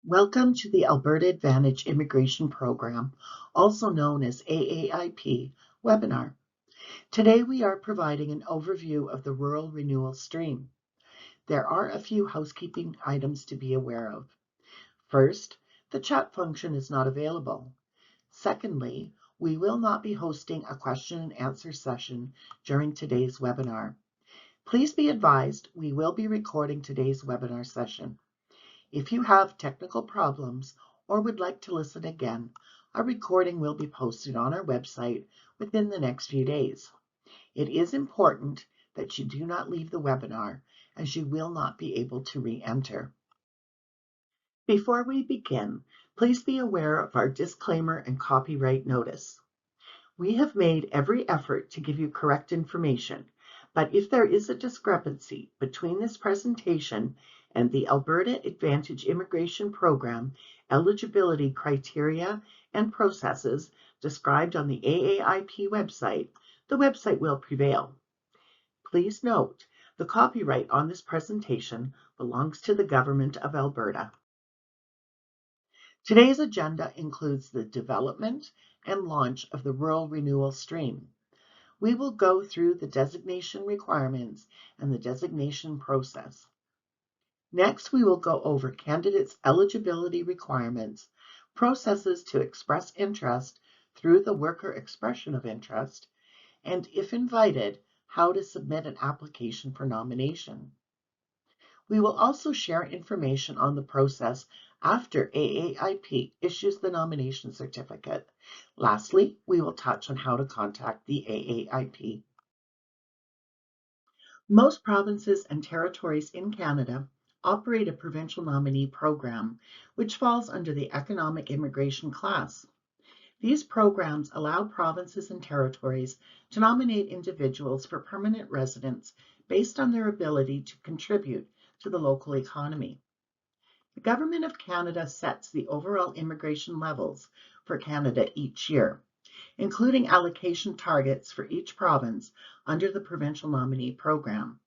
Welcome to the Alberta Advantage Immigration Program, also known as AAIP, webinar. Today we are providing an overview of the Rural Renewal Stream. There are a few housekeeping items to be aware of. First, the chat function is not available. Secondly, we will not be hosting a question and answer session during today's webinar. Please be advised we will be recording today's webinar session. If you have technical problems or would like to listen again, a recording will be posted on our website within the next few days. It is important that you do not leave the webinar, as you will not be able to re-enter. Before we begin, please be aware of our disclaimer and copyright notice. We have made every effort to give you correct information, but if there is a discrepancy between this presentation and the Alberta Advantage Immigration Program eligibility criteria and processes described on the AAIP website, the website will prevail. Please note, the copyright on this presentation belongs to the Government of Alberta. Today's agenda includes the development and launch of the Rural Renewal Stream. We will go through the designation requirements and the designation process. Next, we will go over candidates' eligibility requirements, processes to express interest through the worker expression of interest, and if invited, how to submit an application for nomination. We will also share information on the process after AAIP issues the nomination certificate. Lastly, we will touch on how to contact the AAIP. Most provinces and territories in Canada operate a provincial nominee program, which falls under the economic immigration class. These programs allow provinces and territories to nominate individuals for permanent residence based on their ability to contribute to the local economy. The Government of Canada sets the overall immigration levels for Canada each year, including allocation targets for each province under the provincial nominee program.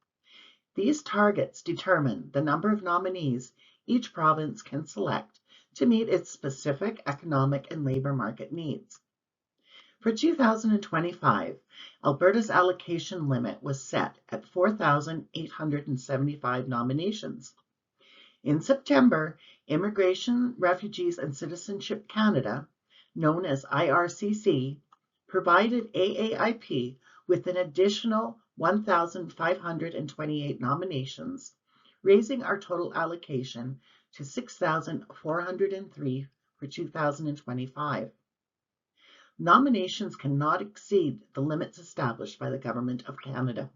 These targets determine the number of nominees each province can select to meet its specific economic and labor market needs. For 2025, Alberta's allocation limit was set at 4,875 nominations. In September, Immigration, Refugees and Citizenship Canada, known as IRCC, provided AAIP with an additional 1,528 nominations, raising our total allocation to 6,403 for 2025. Nominations cannot exceed the limits established by the Government of Canada.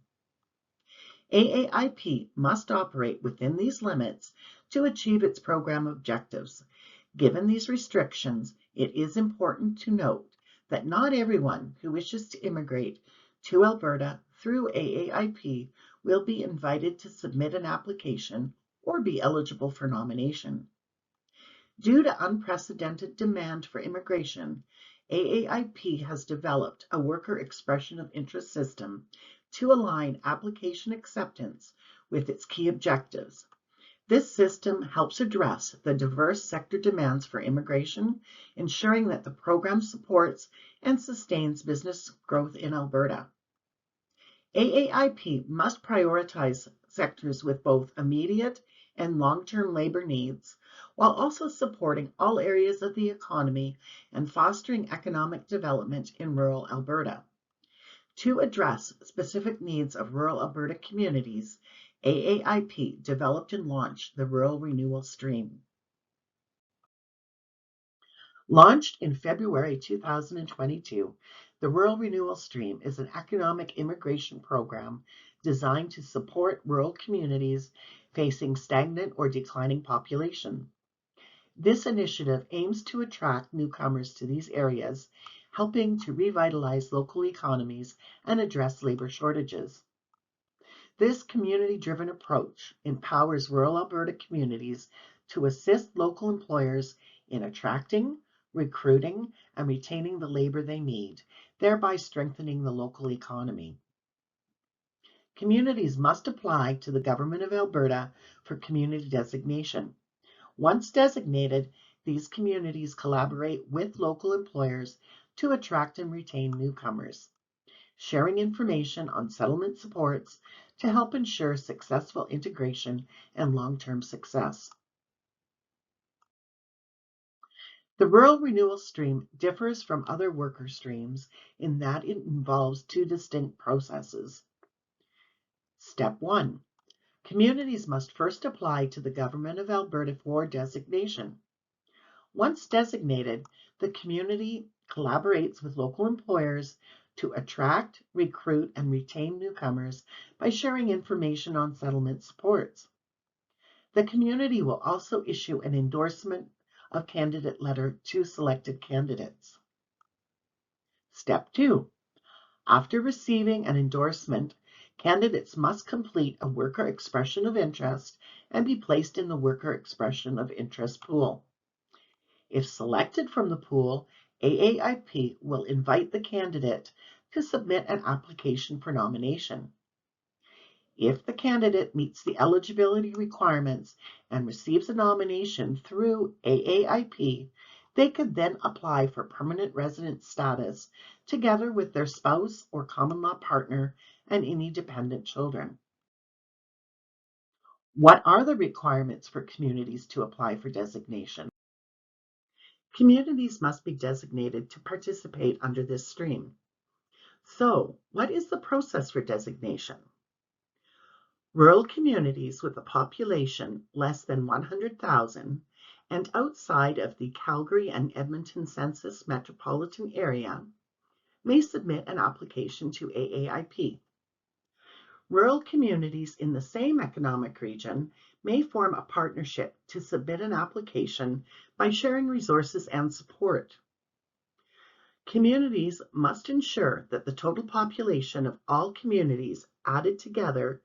AAIP must operate within these limits to achieve its program objectives. Given these restrictions, it is important to note that not everyone who wishes to immigrate to Alberta through AAIP will be invited to submit an application or be eligible for nomination. Due to unprecedented demand for immigration, AAIP has developed a worker expression of interest system to align application acceptance with its key objectives. This system helps address the diverse sector demands for immigration, ensuring that the program supports and sustains business growth in Alberta. AAIP must prioritize sectors with both immediate and long-term labor needs, while also supporting all areas of the economy and fostering economic development in rural Alberta. To address specific needs of rural Alberta communities, AAIP developed and launched the Rural Renewal Stream. Launched in February 2022, the Rural Renewal Stream is an economic immigration program designed to support rural communities facing stagnant or declining population. This initiative aims to attract newcomers to these areas, helping to revitalize local economies and address labor shortages. This community-driven approach empowers rural Alberta communities to assist local employers in attracting, recruiting, and retaining the labor they need, thereby strengthening the local economy. Communities must apply to the Government of Alberta for community designation. Once designated, these communities collaborate with local employers to attract and retain newcomers, sharing information on settlement supports to help ensure successful integration and long-term success. The rural renewal stream differs from other worker streams in that it involves two distinct processes. Step 1. Communities must first apply to the Government of Alberta for designation. Once designated, the community collaborates with local employers to attract, recruit, and retain newcomers by sharing information on settlement supports. The community will also issue an endorsement of candidate letter to selected candidates. Step 2. After receiving an endorsement, candidates must complete a worker expression of interest and be placed in the worker expression of interest pool. If selected from the pool, AAIP will invite the candidate to submit an application for nomination. If the candidate meets the eligibility requirements and receives a nomination through AAIP, they could then apply for permanent resident status together with their spouse or common law partner and any dependent children. What are the requirements for communities to apply for designation? Communities must be designated to participate under this stream. So, what is the process for designation? Rural communities with a population less than 100,000 and outside of the Calgary and Edmonton census metropolitan area may submit an application to AAIP. Rural communities in the same economic region may form a partnership to submit an application by sharing resources and support. Communities must ensure that the total population of all communities added together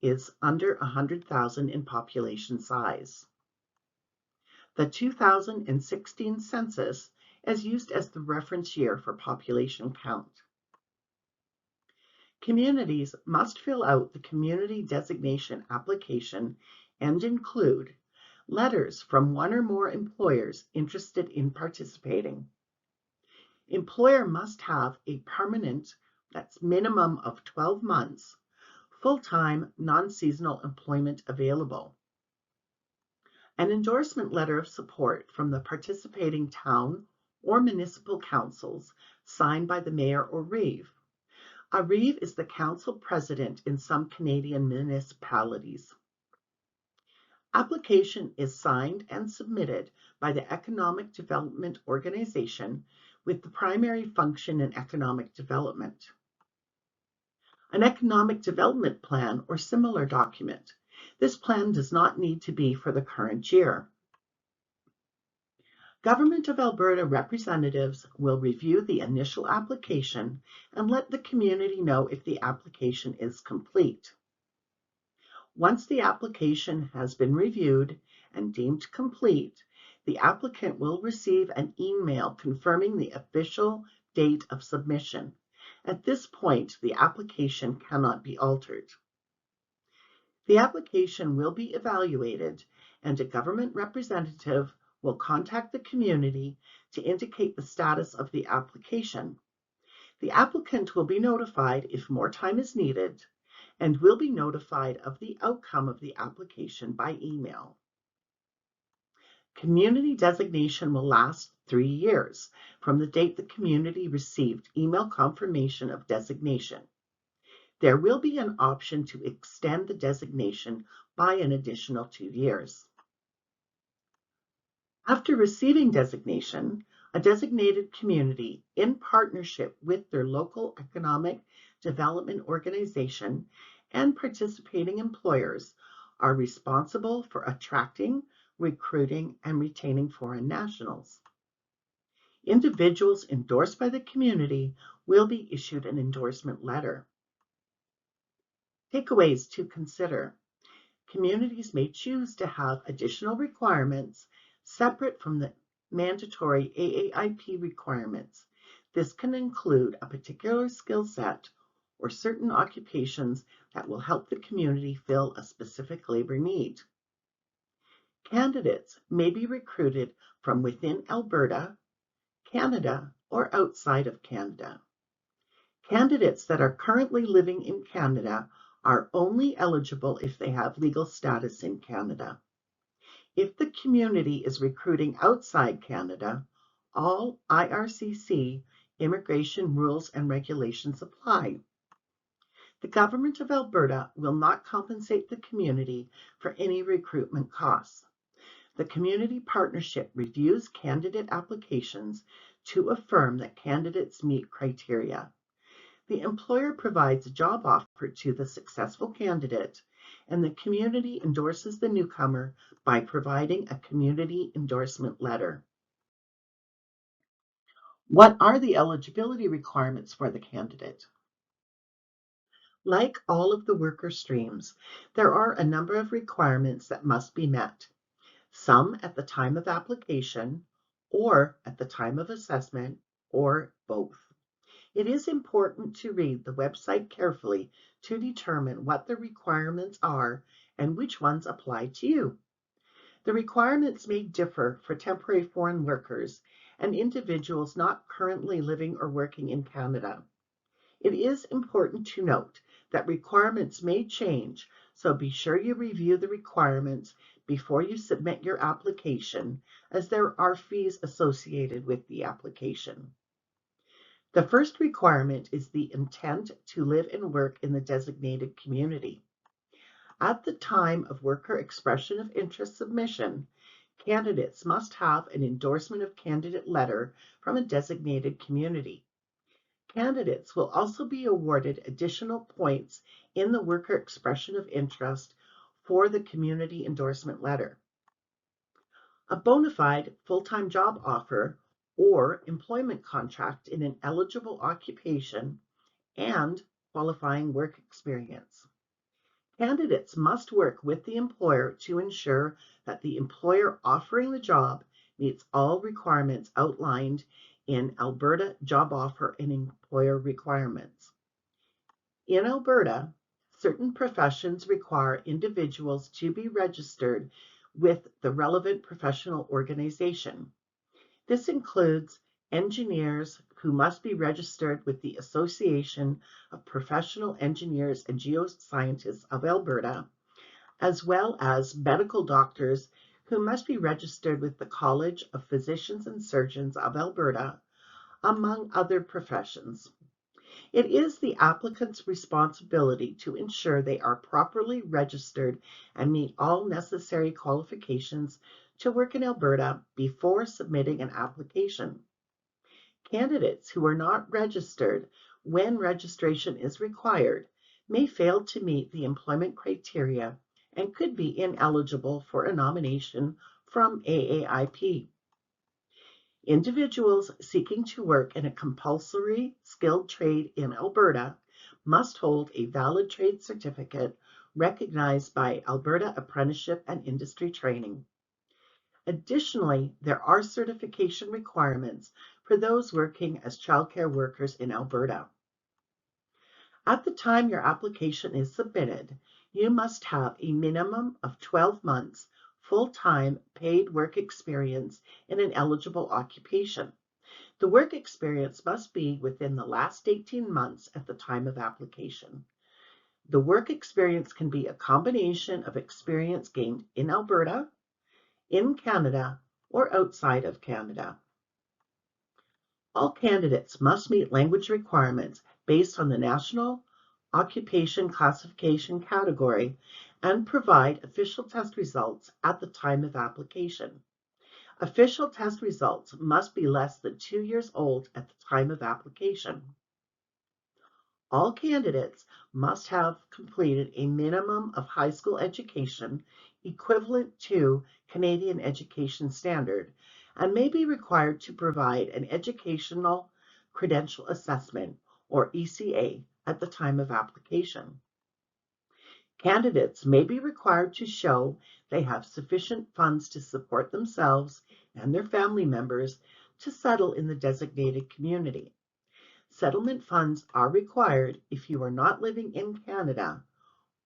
is under 100,000 in population size. The 2016 census is used as the reference year for population count. Communities must fill out the community designation application and include letters from one or more employers interested in participating. Employer must have a permanent, that's minimum of 12 months, full-time, non-seasonal employment available. An endorsement letter of support from the participating town or municipal councils signed by the mayor or reeve. A reeve is the council president in some Canadian municipalities. Application is signed and submitted by the Economic Development Organization with the primary function in economic development. An economic development plan or similar document. This plan does not need to be for the current year. Government of Alberta representatives will review the initial application and let the community know if the application is complete. Once the application has been reviewed and deemed complete, the applicant will receive an email confirming the official date of submission. At this point, the application cannot be altered. The application will be evaluated, and a government representative will contact the community to indicate the status of the application. The applicant will be notified if more time is needed and will be notified of the outcome of the application by email. Community designation will last 3 years from the date the community received email confirmation of designation. There will be an option to extend the designation by an additional 2 years. After receiving designation, a designated community, in partnership with their local economic development organization and participating employers, are responsible for attracting, recruiting, and retaining foreign nationals. Individuals endorsed by the community will be issued an endorsement letter. Takeaways to consider. Communities may choose to have additional requirements separate from the mandatory AAIP requirements. This can include a particular skill set or certain occupations that will help the community fill a specific labor need. Candidates may be recruited from within Alberta, Canada, or outside of Canada. Candidates that are currently living in Canada are only eligible if they have legal status in Canada. If the community is recruiting outside Canada, all IRCC immigration rules and regulations apply. The Government of Alberta will not compensate the community for any recruitment costs. The Community Partnership reviews candidate applications to affirm that candidates meet criteria. The employer provides a job offer to the successful candidate, and the community endorses the newcomer by providing a community endorsement letter. What are the eligibility requirements for the candidate? Like all of the worker streams, there are a number of requirements that must be met, some at the time of application, or at the time of assessment, or both. It is important to read the website carefully to determine what the requirements are and which ones apply to you. The requirements may differ for temporary foreign workers and individuals not currently living or working in Canada. It is important to note that requirements may change, so be sure you review the requirements before you submit your application, as there are fees associated with the application. The first requirement is the intent to live and work in the designated community. At the time of worker expression of interest submission, candidates must have an endorsement of candidate letter from a designated community. Candidates will also be awarded additional points in the worker expression of interest for the community endorsement letter. A bona fide full-time job offer or employment contract in an eligible occupation and qualifying work experience. Candidates must work with the employer to ensure that the employer offering the job meets all requirements outlined in Alberta Job Offer and Employer Requirements. In Alberta, certain professions require individuals to be registered with the relevant professional organization. This includes engineers who must be registered with the Association of Professional Engineers and Geoscientists of Alberta, as well as medical doctors who must be registered with the College of Physicians and Surgeons of Alberta, among other professions. It is the applicant's responsibility to ensure they are properly registered and meet all necessary qualifications to work in Alberta before submitting an application. Candidates who are not registered when registration is required may fail to meet the employment criteria and could be ineligible for a nomination from AAIP. Individuals seeking to work in a compulsory skilled trade in Alberta must hold a valid trade certificate recognized by Alberta Apprenticeship and Industry Training. Additionally, there are certification requirements for those working as childcare workers in Alberta. At the time your application is submitted, you must have a minimum of 12 months full-time paid work experience in an eligible occupation. The work experience must be within the last 18 months at the time of application. The work experience can be a combination of experience gained in Alberta, in Canada, or outside of Canada. All candidates must meet language requirements based on the National Occupation Classification category and provide official test results at the time of application. Official test results must be less than 2 years old at the time of application. All candidates must have completed a minimum of high school education equivalent to Canadian Education Standard and may be required to provide an Educational Credential Assessment, or ECA, at the time of application. Candidates may be required to show they have sufficient funds to support themselves and their family members to settle in the designated community. Settlement funds are required if you are not living in Canada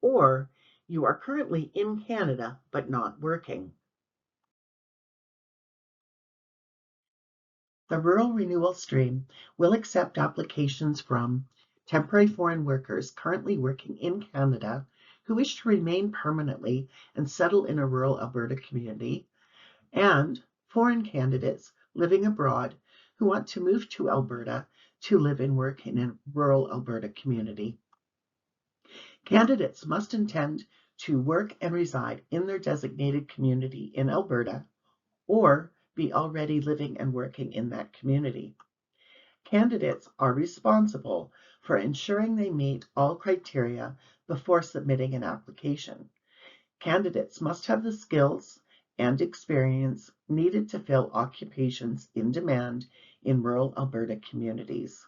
or you are currently in Canada but not working. The Rural Renewal Stream will accept applications from temporary foreign workers currently working in Canada who wish to remain permanently and settle in a rural Alberta community, and foreign candidates living abroad who want to move to Alberta to live and work in a rural Alberta community. Candidates must intend to work and reside in their designated community in Alberta or be already living and working in that community. Candidates are responsible for ensuring they meet all criteria before submitting an application. Candidates must have the skills and experience needed to fill occupations in demand in rural Alberta communities.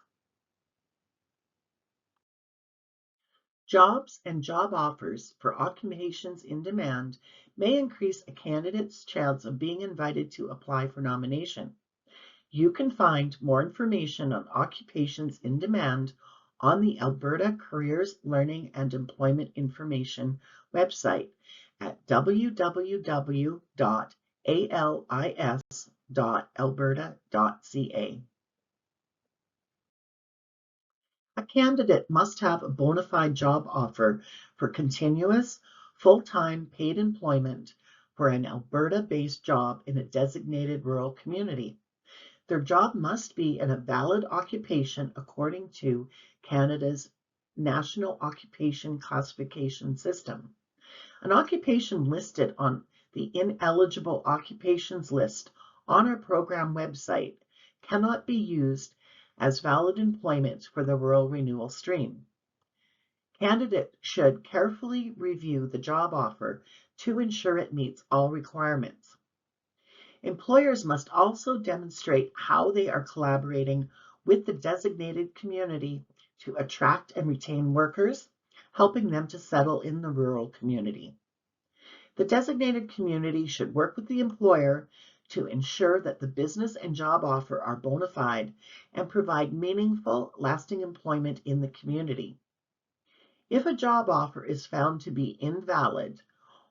Jobs and job offers for occupations in demand may increase a candidate's chance of being invited to apply for nomination. You can find more information on occupations in demand on the Alberta Careers, Learning and Employment Information website at www.alis.alberta.ca. A candidate must have a bona fide job offer for continuous, full-time paid employment for an Alberta-based job in a designated rural community. Their job must be in a valid occupation according to Canada's National Occupation Classification System. An occupation listed on the ineligible occupations list on our program website cannot be used as valid employment for the Rural Renewal Stream. Candidates should carefully review the job offer to ensure it meets all requirements. Employers must also demonstrate how they are collaborating with the designated community to attract and retain workers, helping them to settle in the rural community. The designated community should work with the employer to ensure that the business and job offer are bona fide and provide meaningful, lasting employment in the community. If a job offer is found to be invalid,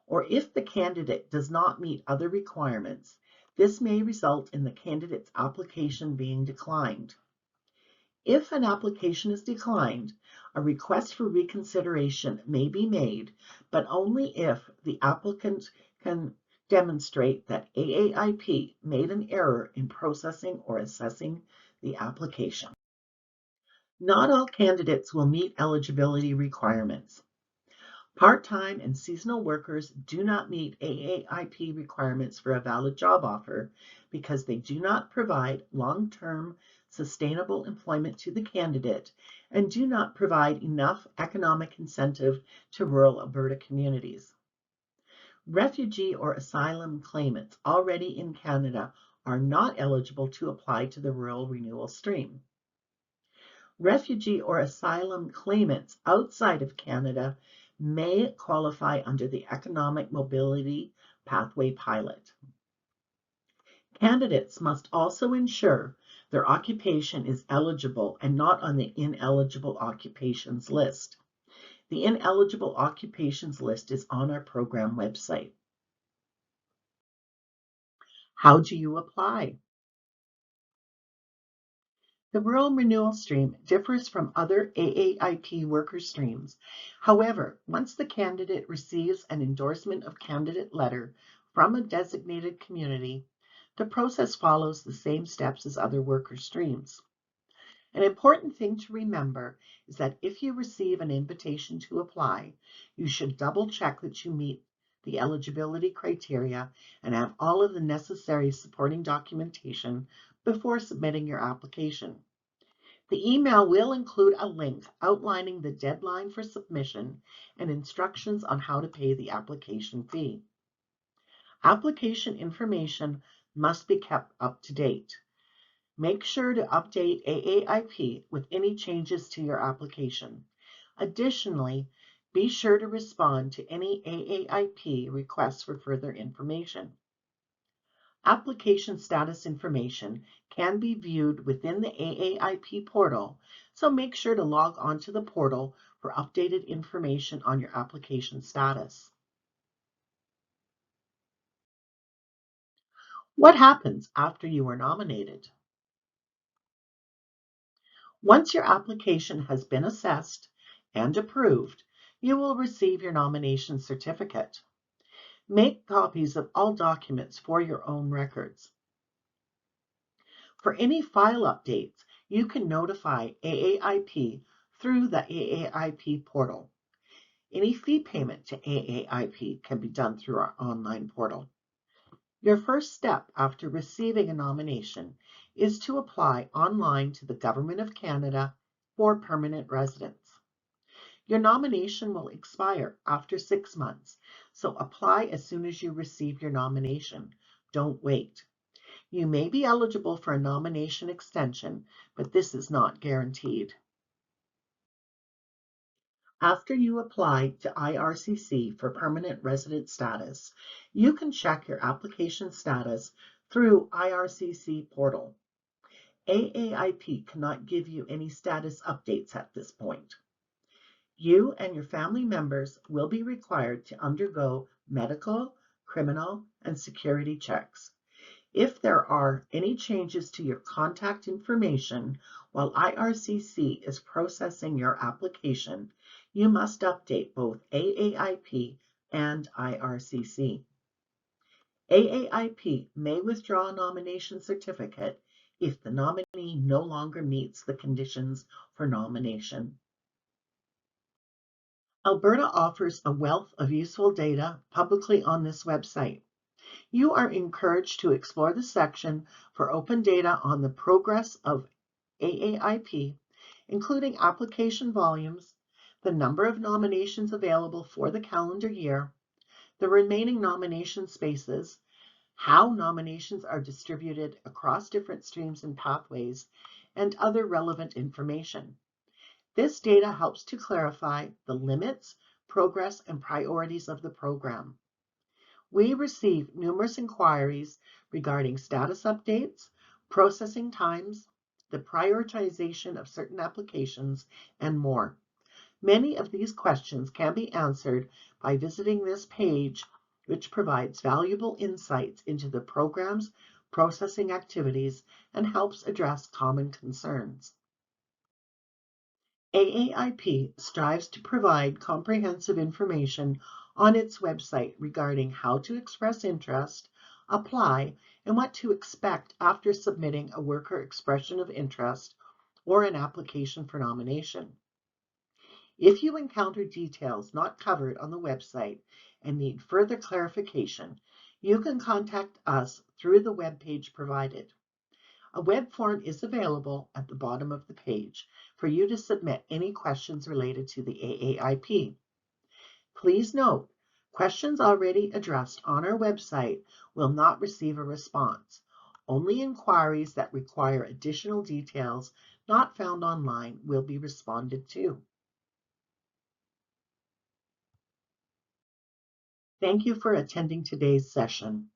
or if the candidate does not meet other requirements, this may result in the candidate's application being declined. If an application is declined, a request for reconsideration may be made, but only if the applicant can demonstrate that AAIP made an error in processing or assessing the application. Not all candidates will meet eligibility requirements. Part-time and seasonal workers do not meet AAIP requirements for a valid job offer because they do not provide long-term sustainable employment to the candidate and do not provide enough economic incentive to rural Alberta communities. Refugee or asylum claimants already in Canada are not eligible to apply to the Rural Renewal Stream. Refugee or asylum claimants outside of Canada may qualify under the Economic Mobility Pathway Pilot. Candidates must also ensure their occupation is eligible and not on the ineligible occupations list. The ineligible occupations list is on our program website. How do you apply? The Rural Renewal Stream differs from other AAIP worker streams. However, once the candidate receives an endorsement of candidate letter from a designated community, the process follows the same steps as other worker streams. An important thing to remember is that if you receive an invitation to apply, you should double check that you meet the eligibility criteria and have all of the necessary supporting documentation before submitting your application. The email will include a link outlining the deadline for submission and instructions on how to pay the application fee. Application information must be kept up to date. Make sure to update AAIP with any changes to your application. Additionally, be sure to respond to any AAIP requests for further information. Application status information can be viewed within the AAIP portal, so make sure to log on to the portal for updated information on your application status. What happens after you are nominated? Once your application has been assessed and approved, you will receive your nomination certificate. Make copies of all documents for your own records. For any file updates, you can notify AAIP through the AAIP portal. Any fee payment to AAIP can be done through our online portal. Your first step after receiving a nomination is to apply online to the Government of Canada for permanent residence. Your nomination will expire after 6 months, so apply as soon as you receive your nomination. Don't wait. You may be eligible for a nomination extension, but this is not guaranteed. After you apply to IRCC for permanent resident status, you can check your application status through IRCC portal. AAIP cannot give you any status updates at this point. You and your family members will be required to undergo medical, criminal, and security checks. If there are any changes to your contact information while IRCC is processing your application, you must update both AAIP and IRCC. AAIP may withdraw a nomination certificate if the nominee no longer meets the conditions for nomination. Alberta offers a wealth of useful data publicly on this website. You are encouraged to explore the section for open data on the progress of AAIP, including application volumes, the number of nominations available for the calendar year, the remaining nomination spaces, how nominations are distributed across different streams and pathways, and other relevant information. This data helps to clarify the limits, progress, and priorities of the program. We receive numerous inquiries regarding status updates, processing times, the prioritization of certain applications, and more. Many of these questions can be answered by visiting this page, which provides valuable insights into the program's processing activities and helps address common concerns. AAIP strives to provide comprehensive information on its website regarding how to express interest, apply, and what to expect after submitting a worker expression of interest or an application for nomination. If you encounter details not covered on the website and need further clarification, you can contact us through the web page provided. A web form is available at the bottom of the page for you to submit any questions related to the AAIP. Please note, questions already addressed on our website will not receive a response. Only inquiries that require additional details not found online will be responded to. Thank you for attending today's session.